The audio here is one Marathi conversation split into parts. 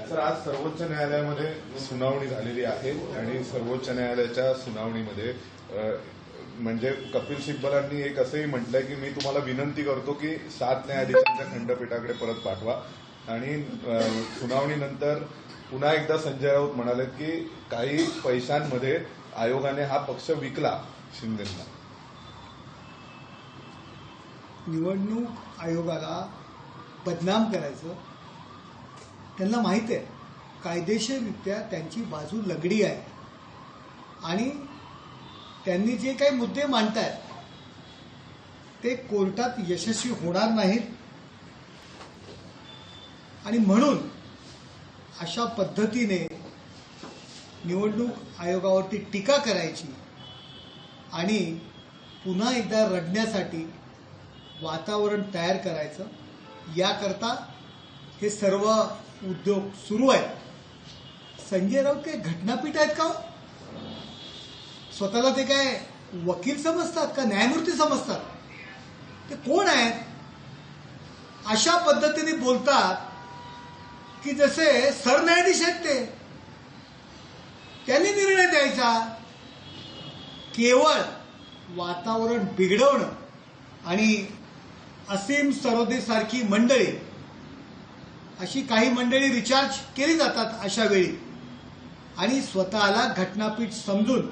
सर, आज सर्वोच्च न्यायालयामध्ये सुनावणी झालेली आहे आणि सर्वोच्च न्यायालयाच्या सुनावणीमध्ये म्हणजे कपिल सिब्बलांनी एक असंही म्हटलंय की मी तुम्हाला विनंती करतो की 7 न्यायाधीशांच्या खंडपीठाकडे परत पाठवा. आणि सुनावणीनंतर पुन्हा एकदा संजय राऊत म्हणाले की काही पैशांमध्ये आयोगाने हा पक्ष विकला शिंदेंना. निवडणूक आयोगाला बदनाम करायचं त्यांना माहिती आहे. कायदेशीररित्या त्यांची बाजू लंगडी आहे आणि त्यांनी जे काही मुद्दे मांडतायत ते कोर्टात यशस्वी होणार नाहीत. आणि म्हणून अशा पद्धतीने निवडणूक आयोगावरती टीका करायची आणि पुन्हा एकदा रडण्यासाठी वातावरण तयार करायचं, याकरता हे सर्व उद्योग सुरू आहेत. संजय राऊत काय घटनापीठ आहेत का? स्वतःला ते काय वकील समजतात का, न्यायमूर्ती समजतात? ते कोण आहेत? अशा पद्धतीने बोलतात की जसे सरन्यायाधीश आहेत. त्यांनी निर्णय द्यायचा. केवळ वातावरण बिघडवणं आणि असीम सरोदे सारखी मंडळी, अशी काही मंडळी रिचार्ज केली जातात अशा वेळी आणि स्वतःला घटनापीठ समजून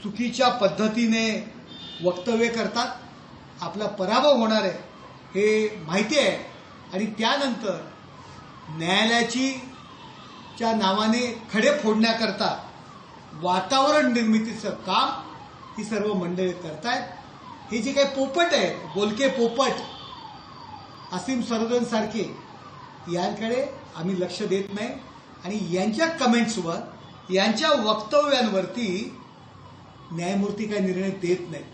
चुकीच्या पद्धतीने वक्तव्य करतात. आपला पराभव होणार आहे हे माहिती आहे आणि त्यानंतर न्यायालयाच्या नावाने खडे फोडण्याकरता वातावरण निर्मितीचं काम ही सर्व मंडळी करतायत. हे जे काही पोपट आहेत, बोलके पोपट, असीम सरोदेंसारखे, यांकडे आम्ही लक्ष देत नाही आणि यांच्या कमेंट्सवर, यांच्या वक्तव्यांवरती न्यायमूर्ती काही निर्णय देत नाहीत.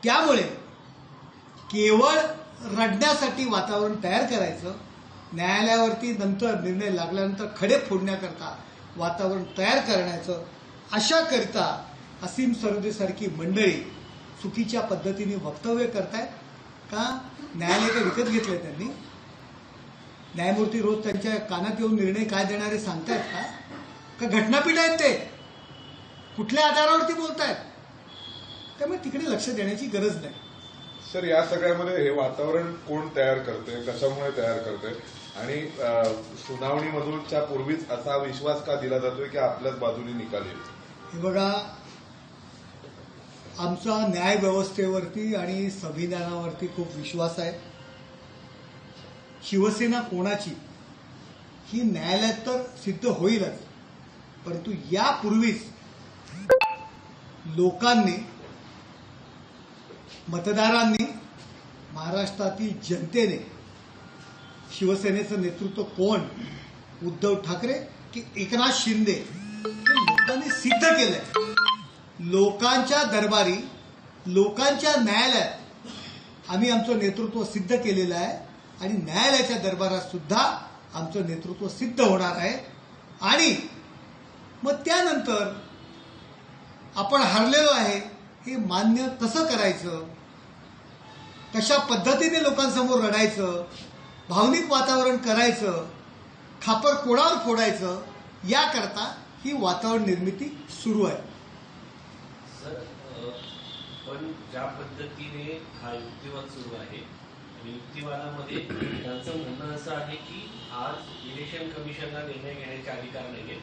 त्यामुळे केवळ रडण्यासाठी वातावरण तयार करायचं, न्यायालयावरती नंतर निर्णय लागल्यानंतर खडे फोडण्याकरता वातावरण तयार करण्याचं, अशा करता असीम सरोदेसारखी मंडळी चुकीच्या पद्धतीने वक्तव्य करतायत का? न्यायालय काय विकत घेतलंय त्यांनी? न्यायमूर्ती रोज त्यांच्या कानात येऊन निर्णय काय देणारे सांगतायत का? का घटनापीठ आहेत ते? कुठल्या आधारावरती बोलतायत? त्यामुळे तिकडे लक्ष देण्याची गरज नाही. सर, या सगळ्यामध्ये हे वातावरण कोण तयार करते, कशामुळे तयार करते आणि सुनावणीमधूनच्या पूर्वीच असा विश्वास का दिला जातोय की आपल्याच बाजूने निकाल येईल? हे बघा, आमचा न्याय व्यवस्थेवरती आणि संविधानावरती खूप विश्वास आहे. शिवसेना कोणाची ही न्यायालयात तर सिद्ध होईलच, परंतु यापूर्वीच लोकांनी, मतदारांनी, महाराष्ट्रातील जनतेने शिवसेनेचं नेतृत्व कोण, उद्धव ठाकरे की एकनाथ शिंदे, हे लोकांनी सिद्ध केलंय. लोकांच्या दरबारी, लोकांच्या न्यायालयात आम्ही आमचं नेतृत्व सिद्ध केलेलं आहे आणि न्यायालयाच्या दरबारात सुद्धा आमचं नेतृत्व सिद्ध होणार आहे. आणि मग त्यानंतर आपण हरलेलो आहे हे मान्य कसं करायचं, कशा पद्धतीने लोकांसमोर रडायचं, भावनिक वातावरण करायचं, खापर कोणावर फोडायचं, याकरता ही वातावरण निर्मिती सुरू आहे. सर, पण ज्या पद्धतीने हा युक्तिवाद सुरू आहे आणि युक्तिवादामध्ये त्यांचं म्हणणं असं आहे की आज इलेक्शन कमिशनला निर्णय घेण्याचे अधिकार नाहीये,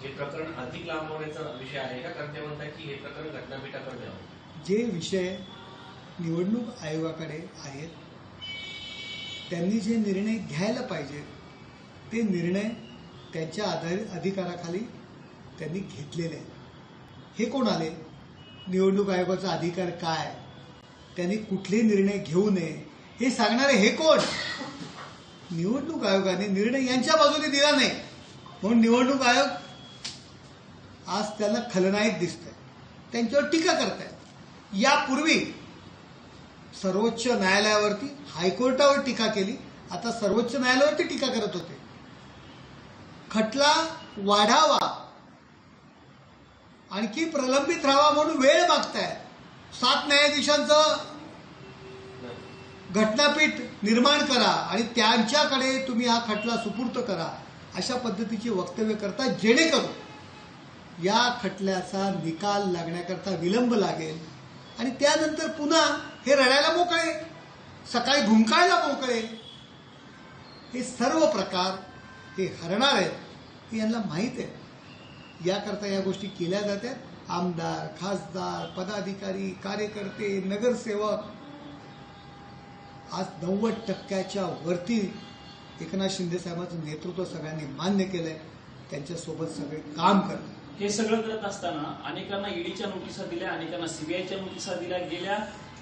हे प्रकरण अधिक लांबवण्याचा विषय आहे का? कारण ते म्हणतात की हे प्रकरण घटनापीठाकडे द्यावं. जे विषय निवडणूक आयोगाकडे आहेत, त्यांनी जे निर्णय घ्यायला पाहिजे ते निर्णय त्यांच्या अधिकाराखाली त्यांनी घेतलेले आहेत. हे कोण आले? निवडणूक आयोगाचा अधिकार काय, त्यांनी कुठले निर्णय घेऊ नये हे सांगणारे हे कोण? निवडणूक आयोगाने निर्णय यांच्या बाजूने दिला नाही म्हणून निवडणूक आयोग आज त्यांना खलनायक दिसतंय, त्यांच्यावर टीका करतायत. यापूर्वी सर्वोच्च न्यायालयावरती, हायकोर्टावर टीका केली, आता सर्वोच्च न्यायालयावरती टीका करत होते. खटला वाढावा, आणखी प्रलंबित राहावा म्हणून वेळ मागतायत. 7 न्यायाधीशांचं घटनापीठ निर्माण करा आणि त्यांच्याकडे तुम्ही हा खटला सुपूर्द करा, अशा पद्धतीची वक्तव्य करता, जेणेकरून या खटल्याचा निकाल लागण्याकरता विलंब लागेल आणि त्यानंतर पुन्हा हे रडायला मोकळे, सकाळी भुंकायला मोकळे. हे सर्व प्रकार हे हरणार आहेत हे यांना माहीत आहे. याकरता या गोष्टी केल्या जातात. आमदार, खासदार, पदाधिकारी, कार्यकर्ते, नगरसेवक आज 90% वरती एकनाथ शिंदे साहेबांचं नेतृत्व सगळ्यांनी मान्य केलंय. त्यांच्यासोबत सगळे काम करतात. हे सगळं करत असताना अनेकांना ईडीच्या नोटिसा दिल्या, अनेकांना सीबीआयच्या नोटिसा दिल्या गेल्या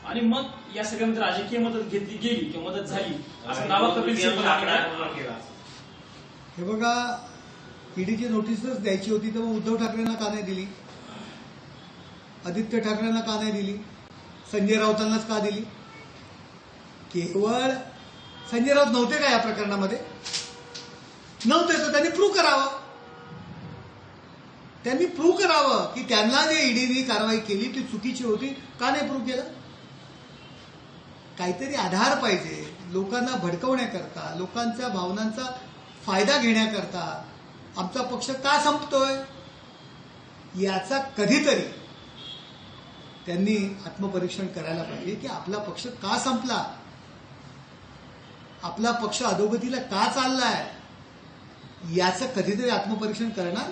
आणि मग या सगळ्यामध्ये राजकीय मदत घेतली गेली किंवा मदत झाली असं दावा कपिल सिब्बल केला. हे बघा, ईडीची नोटीसच द्यायची होती तर उद्धव ठाकरेंना का नाही दिली, आदित्य ठाकरेंना का नाही दिली, संजय राऊतांनाच का दिली? केवळ संजय राऊत नव्हते का या प्रकरणामध्ये? नव्हते, तर त्यांनी प्रूव्ह करावं. त्यांनी प्रूव्ह करावं की त्यांना जे ईडीने कारवाई केली ती चुकीची होती. का नाही प्रूव्ह केलं? काहीतरी आधार पाहिजे. लोकांना भडकवण्याकरता, लोकांच्या भावनांचा फायदा घेण्याकरता आमचा पक्ष का संपतोय याचा कधीतरी त्यांनी आत्मपरीक्षण करायला पाहिजे की आपला पक्ष का संपला, आपला पक्ष अधोगतीला का चाललाय, याचं कधीतरी आत्मपरीक्षण करणार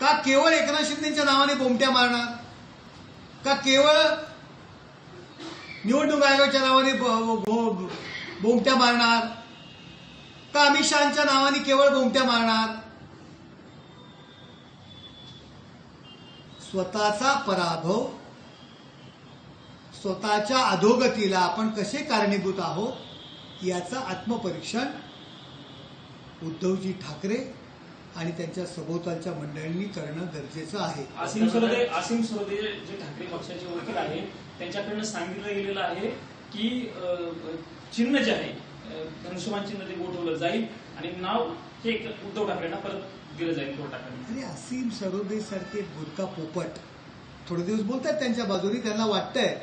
का? केवळ एकनाथ शिंदेच्या नावाने बोमट्या मारणार का? केवळ निवडणूक आयोगाच्या नावाने बोमट्या मारणार का? अमित शहाच्या नावाने केवळ बोमट्या मारणार? स्वतःचा पराभव, स्वतःच्या अधोगतीला आपण कसे कारणीभूत आहोत याचं आत्मपरीक्षण उद्धवजी ठाकरे आणि त्यांच्या सभोवतालच्या मंडळींनी करणं गरजेचं आहे. असीम सरोदे जे ठाकरे पक्षाचे वकील आहेत त्यांच्याकडनं सांगितलं गेलेलं आहे की चिन्ह जे आहे धनुष्यबाण चिन्ह ते गोठवलं जाईल आणि नाव हे उद्धव ठाकरेंना परत दिलं जाईल कोर्टाकडे. अरे असीम सरोदे सारखे बुरका पोपट थोडे दिवस बोलतात त्यांच्या बाजूने. त्यांना वाटतंय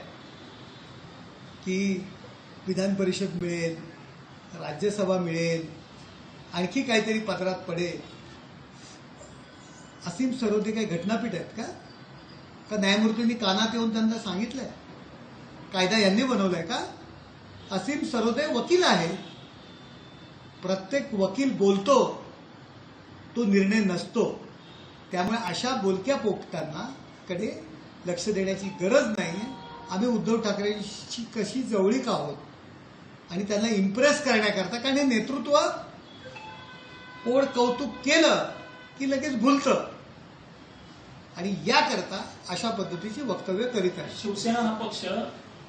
की विधान परिषद मिळेल, राज्यसभा मिळेल, आणखी काहीतरी पदरात पडेल. असीम सरोदे काही घटनापीठ आहेत का न्यायमूर्तींनी कानात येऊन त्यांना सांगितलंय? कायदा यांनी बनवलाय का? असीम सरोदे वकील आहे. प्रत्येक वकील बोलतो तो निर्णय नसतो. त्यामुळे अशा बोलक्या पोपटांना कडे लक्ष देण्याची गरज नाही. आम्ही उद्धव ठाकरेंची कशी जवळीक आहोत आणि त्यांना इम्प्रेस करण्याकरता, कारण हे नेतृत्व ओढ कौतुक केलं की लगेच भुलतं आणि याकरता अशा पद्धतीची वक्तव्य करीत आहे. शिवसेना हा पक्ष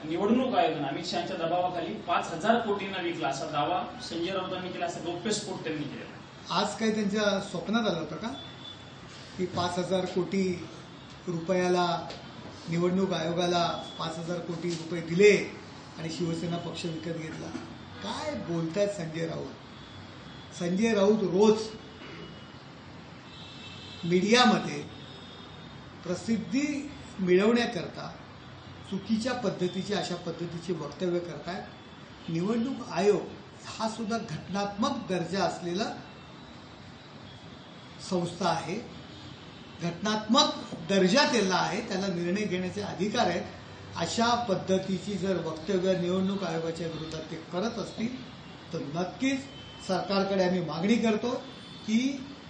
निवडणूक आयोगानं अमित शहाच्या दबावाखाली 5,000 कोटींना विकला असा दावा संजय राऊतांनी केला, असा गौप्यस्फोट त्यांनी केला. आज काही त्यांच्या स्वप्नात आलं होतं का की 5,000 कोटी रुपयाला निवडणूक आयोगाला 5,000 कोटी रुपये दिले आणि शिवसेना पक्ष विकत घेतला? काय बोलतायत संजय राऊत? संजय राऊत रोज मीडियामध्ये प्रसिद्धी मिळवण्याकरता चुकीच्या पद्धतीची अशा पद्धतीची वक्तव्य करतायत. निवडणूक आयोग हा सुद्धा घटनात्मक दर्जा असलेला संस्था आहे. घटनात्मक दर्जा त्याला आहे, त्याला निर्णय घेण्याचे अधिकार आहेत. अशा पद्धतीची जर वक्तव्य निवडणूक आयोगाच्या विरोधात ते करत असतील तर नक्कीच सरकारकडे आम्ही मागणी करतो की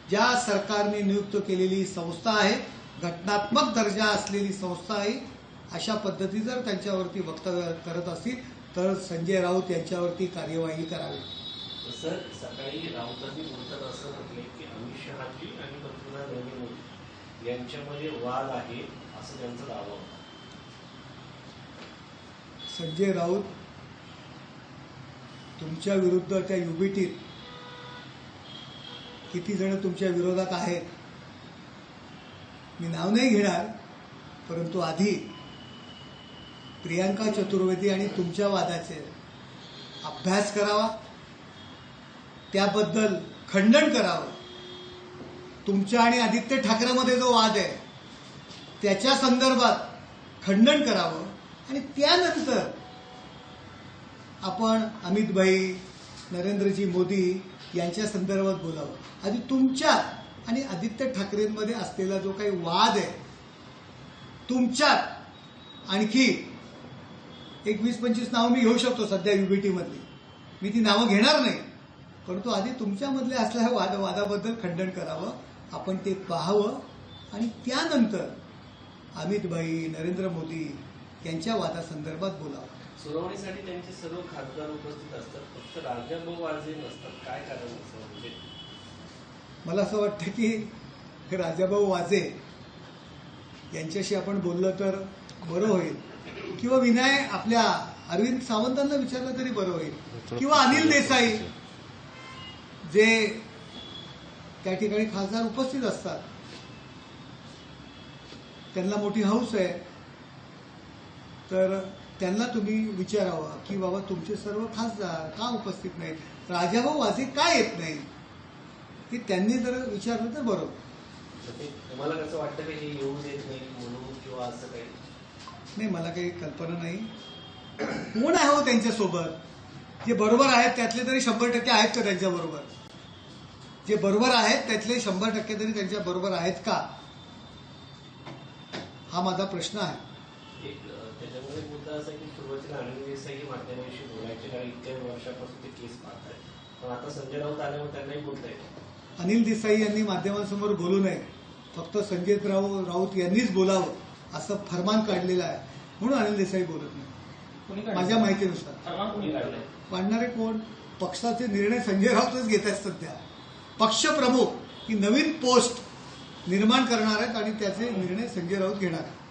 ज्या सरकारने नियुक्त केलेली संस्था आहे, घटनात्मक दर्जा असलेली संस्था आहे, अशा पद्धती जर त्यांच्यावरती वक्तव्य करत असतील तर संजय राऊत यांच्यावरती कार्यवाही करावी. सर, सकाळी राऊतांनी बोलताना असं म्हटलंय की अमित शहाजी आणि पंतप्रधान नरेंद्र मोदी यांच्यामध्ये वाद आहे असं त्यांचा दावा होता. संजय राऊत तुमच्या विरुद्ध त्या युबीटीत किती जण तुमच्या विरोधात आहेत मी नाव नाही घेणार, परंतु आधी प्रियांका चतुर्वेदी आणि तुमच्या वादाचे अभ्यास करावा, त्याबद्दल खंडन करावं. तुमच्या आणि आदित्य ठाकरेमध्ये जो वाद आहे त्याच्या संदर्भात खंडन करावं आणि त्यानंतर आपण अमित भाई, नरेंद्रजी मोदी यांच्या संदर्भात बोलावं। आधी तुमच्यात आणि आदित्य ठाकरेंमध्ये असलेला जो काही वाद आहे, तुमच्यात आणखी एक 20-25 नावं मी घेऊ शकतो सध्या युबीटी मधली, मी ती नावं घेणार नाही, परंतु आधी तुमच्यामधले असलेल्या वादाबद्दल खंडन करावं, आपण ते पाहावं आणि त्यानंतर अमितभाई, नरेंद्र मोदी यांच्या वादासंदर्भात बोलावं। सुनावणीसाठी त्यांचे सर्व खासदार उपस्थित असतात, फक्त राजाभाऊ वाजे नसतात, काय कारण असं? म्हणजे मला असं वाटतं की राजाभाऊ वाजे यांच्याशी आपण बोललं तर बरं होईल, किंवा विनय आपल्या अरविंद सावंतांना विचारलं तरी बरं होईल, किंवा अनिल देसाई जे त्या ठिकाणी खासदार उपस्थित असतात, त्यांना मोठी हौस आहे, तर त्यांना तुम्ही विचारावं की बाबा तुमचे सर्व खासदार का उपस्थित नाहीत, राजाभाऊ वाजे का येत नाही, की त्यांनी जर विचारलं तर बरोबर। तुम्हाला कसं वाटतं की हे येऊ देत नाही म्हणून किंवा असं काही? नाही, मला काही कल्पना नाही। कोण आहे हो त्यांच्यासोबत? जे बरोबर आहेत त्यातले तरी 100% आहेत का त्यांच्याबरोबर? जे बरोबर आहेत त्यातले 100% तरी त्यांच्या बरोबर आहेत का, हा माझा प्रश्न आहे। एक त्याच्यामध्ये मुद्दा असा की सुरुवातीला अनिल देसाई माध्यमांशी बोलायचे, कारण इतक्या वर्षापासून ते केस पाहत आहेत, पण आता संजय राऊत आल्यावर त्यांनाही बोलता येतं। अनिल देसाई यांनी माध्यमांसमोर बोलू नये, फक्त संजय राऊत यांनीच बोलावं असं फरमान काढलेलं आहे, म्हणून अनिल देसाई बोलत नाही माझ्या माहितीनुसार। फरमान कोणी काढलंय? पाडणारे कोण? पक्षाचे निर्णय संजय राऊतच घेत आहेत सध्या। पक्षप्रमुख ही नवीन पोस्ट निर्माण करणार आहेत आणि त्याचे निर्णय संजय राऊत घेणार आहेत।